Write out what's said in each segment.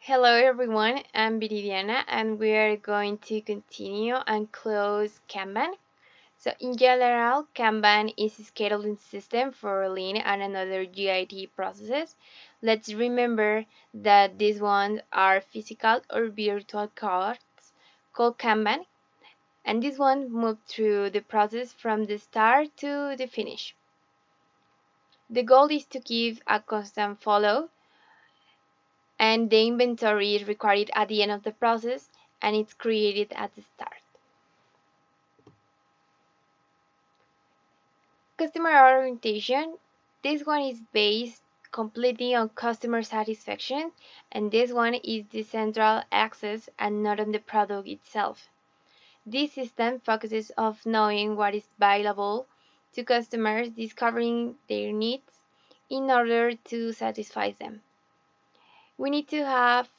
Hello everyone, I'm Viridiana and we are going to continue and close Kanban. So in general, Kanban is a scheduling system for Lean and another GIT processes. Let's remember that these ones are physical or virtual cards called Kanban, and this one move through the process from the start to the finish. The goal is to give a constant follow and the inventory is required at the end of the process and it's created at the start. Customer orientation. This one is based completely on customer satisfaction and this one is the central access and not on the product itself. This system focuses on knowing what is valuable to customers, discovering their needs in order to satisfy them. We need to have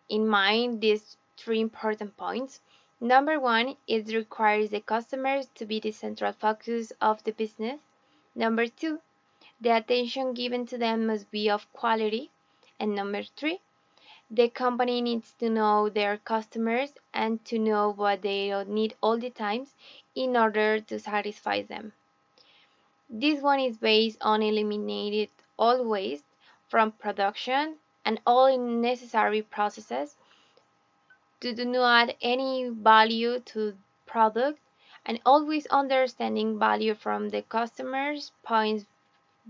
in mind these three important points. Number one, it requires the customers to be the central focus of the business. Number two, the attention given to them must be of quality. And number three, the company needs to know their customers and to know what they need all the times in order to satisfy them. This one is based on eliminating all waste from production and all unnecessary processes to do not add any value to product and always understanding value from the customer's point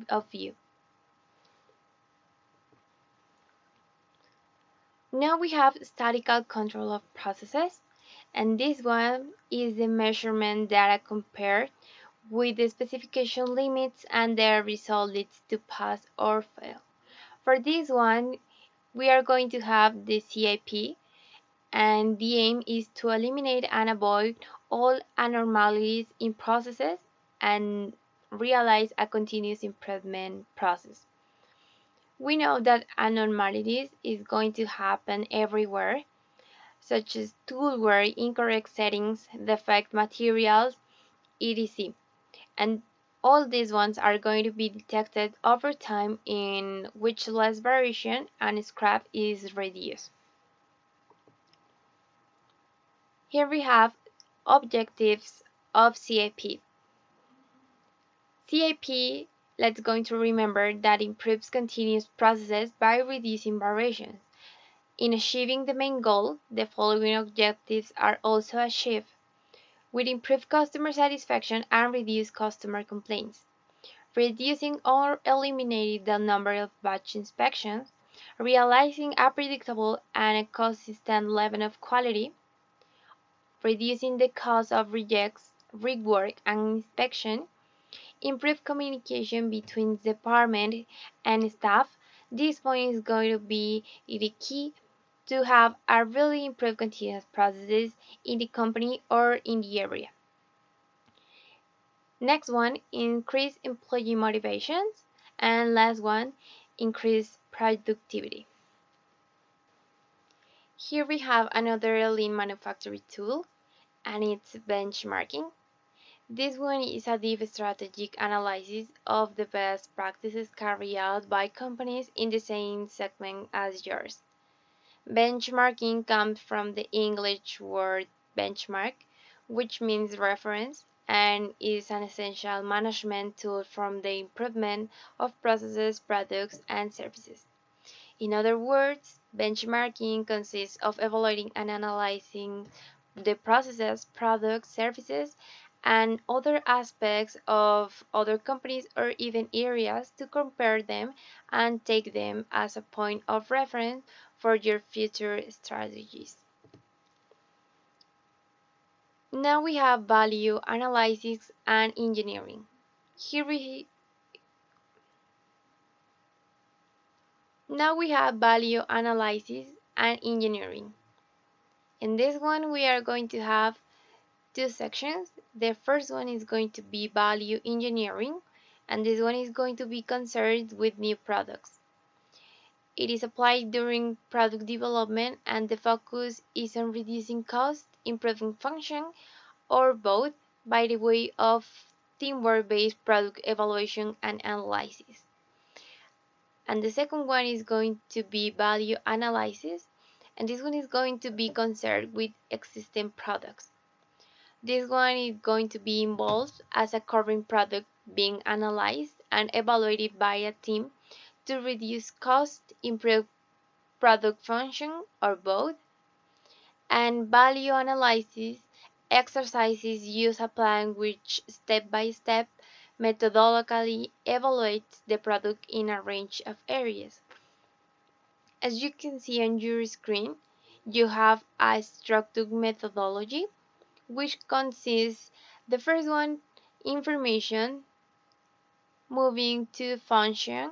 of view. Now we have statistical control of processes, and this one is the measurement data compared with the specification limits and their result leads to pass or fail. For this one, we are going to have the CIP, and the aim is to eliminate and avoid all abnormalities in processes and realize a continuous improvement process. We know that abnormalities is going to happen everywhere, such as tool wear, incorrect settings, defect materials, etc. And all these ones are going to be detected over time in which less variation and scrap is reduced. Here we have objectives of CAP. CAP, let's going to remember that improves continuous processes by reducing variations. In achieving the main goal, the following objectives are also achieved with improved customer satisfaction and reduced customer complaints, reducing or eliminating the number of batch inspections, realizing a predictable and a consistent level of quality, reducing the cost of rejects, rework, and inspection, improve communication between department and staff. This point is going to be the key to have a really improved continuous processes in the company or in the area. Next one, increase employee motivations. And last one, increase productivity. Here we have another lean manufacturing tool and it's benchmarking. This one is a deep strategic analysis of the best practices carried out by companies in the same segment as yours. Benchmarking comes from the English word benchmark, which means reference, and is an essential management tool for the improvement of processes, products, and services. In other words, benchmarking consists of evaluating and analyzing the processes, products, services, and other aspects of other companies or even areas to compare them and take them as a point of reference for your future strategies. Now we have value analysis and engineering. Here we Now we have value analysis and engineering. In this one we are going to have two sections. The first one is going to be value engineering, and this one is going to be concerned with new products. It is applied during product development and the focus is on reducing cost, improving function, or both by the way of teamwork-based product evaluation and analysis. And the second one is going to be value analysis, and this one is going to be concerned with existing products. This one is going to be involved as a current product being analyzed and evaluated by a team to reduce cost, improve product function, or both. And value analysis exercises use a plan which step by step methodologically evaluates the product in a range of areas. As you can see on your screen, you have a structured methodology which consists the first one, information, moving to function,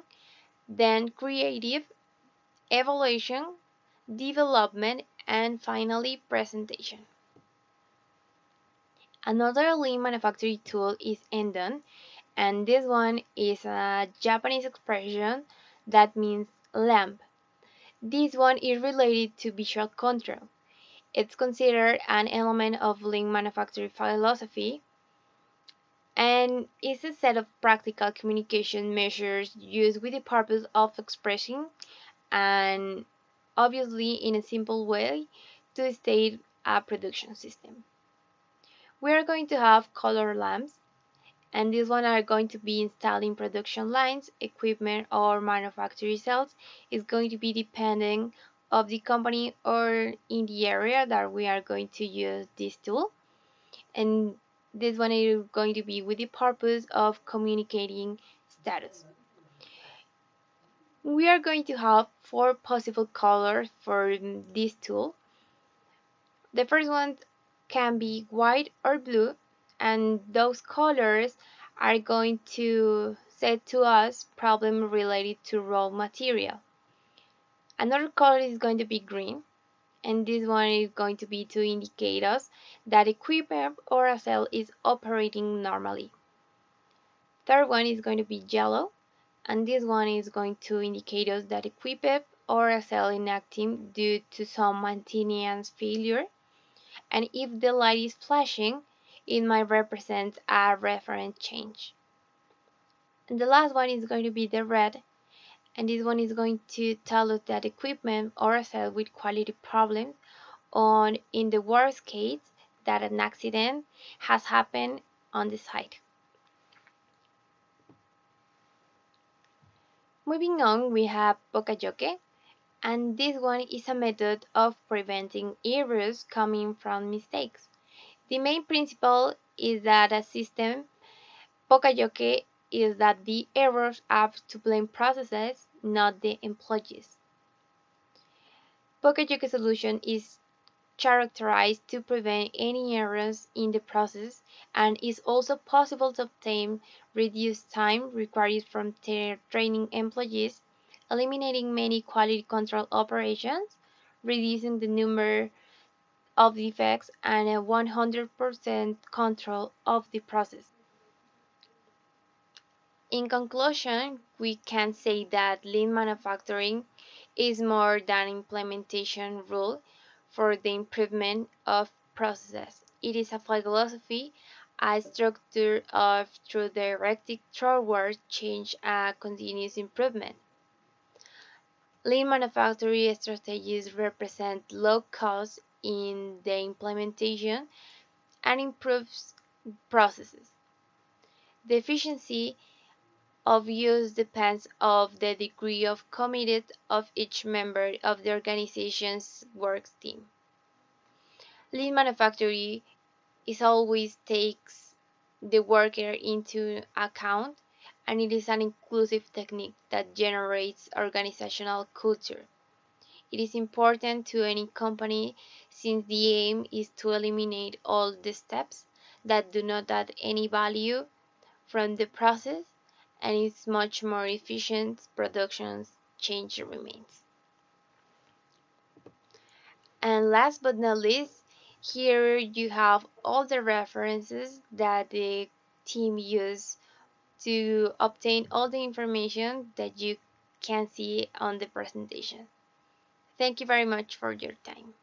then creative, evaluation, development, and finally presentation. Another lean manufacturing tool is Endon, and this one is a Japanese expression that means lamp. This one is related to visual control. It's considered an element of lean manufacturing philosophy and is a set of practical communication measures used with the purpose of expressing and obviously in a simple way to state a production system. We are going to have color lamps, and these one are going to be installed in production lines, equipment, or manufacturing cells. It's going to be depending of the company or in the area that we are going to use this tool. And this one is going to be with the purpose of communicating status. We are going to have four possible colors for this tool. The first one can be white or blue, and those colors are going to say to us problem related to raw material. Another color is going to be green, and this one is going to be to indicate us that equipment or a cell is operating normally. Third one is going to be yellow, and this one is going to indicate us that equipment or a cell inactive due to some maintenance failure. And if the light is flashing, it might represent a reference change. And the last one is going to be the red, and this one is going to tell us that equipment or a cell with quality problems on in the worst case that an accident has happened on the site. Moving on, we have Pokajoke, and this one is a method of preventing errors coming from mistakes. The main principle is that a system Pokajoke is that the errors are to blame processes, not the employees. Pokajoke solution is characterized to prevent any errors in the process and is also possible to obtain reduced time required from training employees, eliminating many quality control operations, reducing the number of defects, and a 100% control of the process. In conclusion, we can say that lean manufacturing is more than implementation rule for the improvement of processes. It is a philosophy, a structure of through directed toward change and continuous improvement. Lean manufacturing strategies represent low cost in the implementation and improves processes. The efficiency of use depends of the degree of committed of each member of the organization's work team. Lean manufacturing is always takes the worker into account, and it is an inclusive technique that generates organizational culture. It is important to any company since the aim is to eliminate all the steps that do not add any value from the process, and its much more efficient production change remains. And last but not least, here you have all the references that the team used to obtain all the information that you can see on the presentation. Thank you very much for your time.